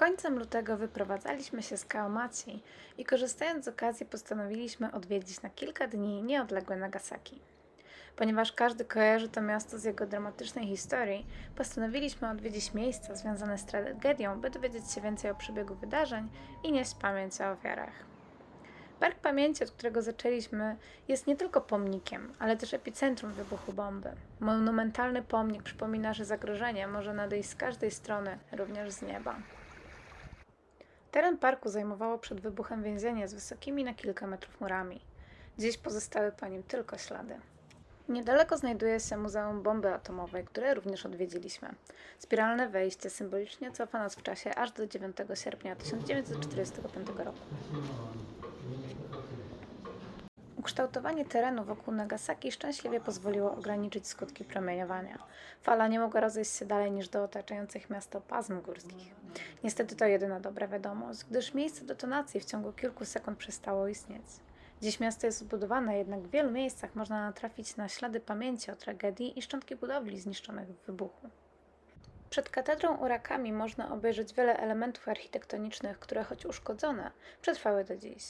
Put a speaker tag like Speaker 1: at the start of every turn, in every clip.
Speaker 1: Końcem lutego wyprowadzaliśmy się z Kaomachi i korzystając z okazji postanowiliśmy odwiedzić na kilka dni nieodległe Nagasaki. Ponieważ każdy kojarzy to miasto z jego dramatycznej historii, postanowiliśmy odwiedzić miejsca związane z tragedią, by dowiedzieć się więcej o przebiegu wydarzeń i nieść pamięć o ofiarach. Park Pamięci, od którego zaczęliśmy, jest nie tylko pomnikiem, ale też epicentrum wybuchu bomby. Monumentalny pomnik przypomina, że zagrożenie może nadejść z każdej strony, również z nieba. Teren parku zajmowało przed wybuchem więzienie z wysokimi na kilka metrów murami. Dziś pozostały po nim tylko ślady. Niedaleko znajduje się Muzeum Bomby Atomowej, które również odwiedziliśmy. Spiralne wejście symbolicznie cofa nas w czasie aż do 9 sierpnia 1945 roku. Ukształtowanie terenu wokół Nagasaki szczęśliwie pozwoliło ograniczyć skutki promieniowania. Fala nie mogła rozejść się dalej niż do otaczających miasto pasm górskich. Niestety to jedyna dobra wiadomość, gdyż miejsce detonacji w ciągu kilku sekund przestało istnieć. Dziś miasto jest zbudowane, jednak w wielu miejscach można natrafić na ślady pamięci o tragedii i szczątki budowli zniszczonych w wybuchu. Przed katedrą Urakami można obejrzeć wiele elementów architektonicznych, które choć uszkodzone, przetrwały do dziś.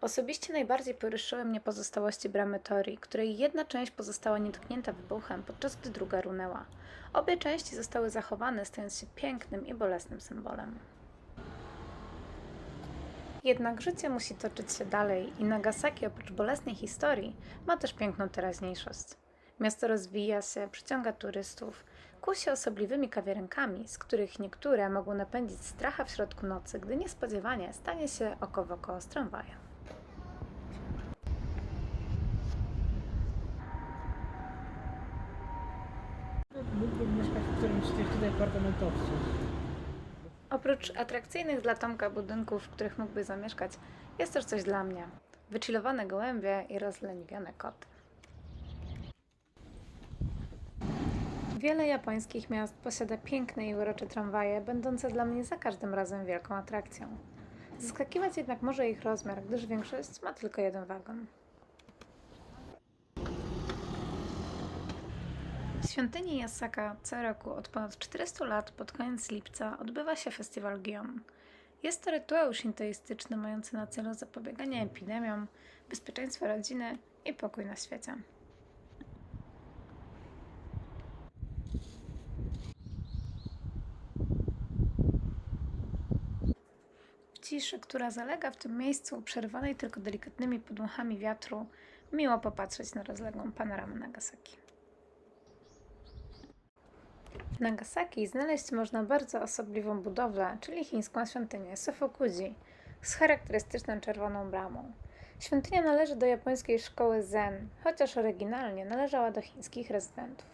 Speaker 1: Osobiście najbardziej poruszyły mnie pozostałości bramy Torii, której jedna część pozostała nietknięta wybuchem, podczas gdy druga runęła. Obie części zostały zachowane, stając się pięknym i bolesnym symbolem. Jednak życie musi toczyć się dalej i Nagasaki oprócz bolesnej historii ma też piękną teraźniejszość. Miasto rozwija się, przyciąga turystów, kusi osobliwymi kawiarenkami, z których niektóre mogą napędzić stracha w środku nocy, gdy niespodziewanie stanie się oko w oko z tramwajem.
Speaker 2: Mógłbym mieszkać w którymś z tych tutaj apartamentowców.
Speaker 1: Oprócz atrakcyjnych dla Tomka budynków, w których mógłby zamieszkać, jest też coś dla mnie. Wychillowane gołębie i rozleniwione koty. Wiele japońskich miast posiada piękne i urocze tramwaje, będące dla mnie za każdym razem wielką atrakcją. Zaskakiwać jednak może ich rozmiar, gdyż większość ma tylko jeden wagon. W świątyni Yasaka co roku od ponad 400 lat pod koniec lipca odbywa się festiwal Gion. Jest to rytuał szintoistyczny mający na celu zapobieganie epidemiom, bezpieczeństwo rodziny i pokój na świecie. W ciszy, która zalega w tym miejscu, przerwanej tylko delikatnymi podmuchami wiatru, miło popatrzeć na rozległą panoramę Nagasaki. W Nagasaki znaleźć można bardzo osobliwą budowlę, czyli chińską świątynię Sofokuji z charakterystyczną czerwoną bramą. Świątynia należy do japońskiej szkoły Zen, chociaż oryginalnie należała do chińskich rezydentów.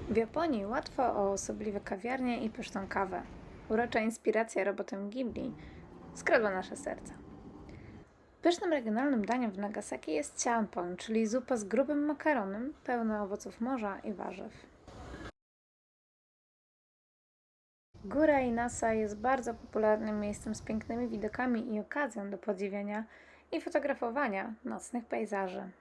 Speaker 1: W Japonii łatwo o osobliwe kawiarnie i pyszną kawę. Urocza inspiracja robotem Ghibli skradła nasze serca. Pysznym regionalnym daniem w Nagasaki jest champon, czyli zupa z grubym makaronem, pełna owoców morza i warzyw. Góra Inasa jest bardzo popularnym miejscem z pięknymi widokami i okazją do podziwiania i fotografowania nocnych pejzaży.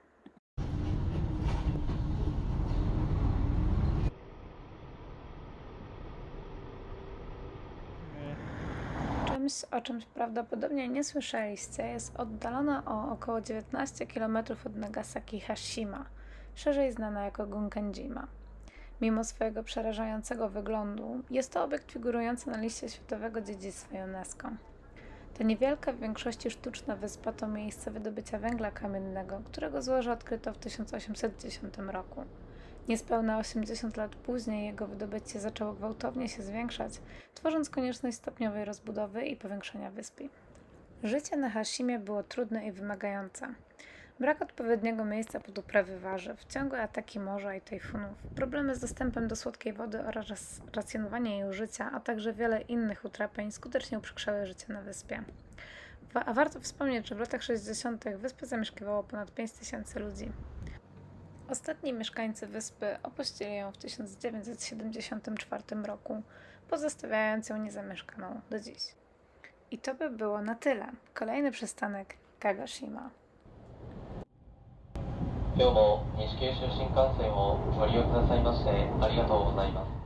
Speaker 1: Czymś, o czym prawdopodobnie nie słyszeliście, jest oddalona o około 19 km od Nagasaki Hashima, szerzej znana jako Gunkenjima. Mimo swojego przerażającego wyglądu, jest to obiekt figurujący na liście Światowego Dziedzictwa UNESCO. Ta niewielka, w większości sztuczna wyspa to miejsce wydobycia węgla kamiennego, którego złoże odkryto w 1810 roku. Niespełna 80 lat później jego wydobycie zaczęło gwałtownie się zwiększać, tworząc konieczność stopniowej rozbudowy i powiększenia wyspy. Życie na Hashimie było trudne i wymagające. Brak odpowiedniego miejsca pod uprawy warzyw, ciągłe ataki morza i tajfunów, problemy z dostępem do słodkiej wody oraz racjonowanie jej użycia, a także wiele innych utrapień skutecznie uprzykrzały życie na wyspie. A warto wspomnieć, że w latach 60. wyspę zamieszkiwało ponad 5000 ludzi. Ostatni mieszkańcy wyspy opuścili ją w 1974 roku, pozostawiając ją niezamieszkaną do dziś. I to by było na tyle. Kolejny przystanek Kagoshima.
Speaker 3: 今日も西九州新幹線をご利用くださいましてありがとうございます。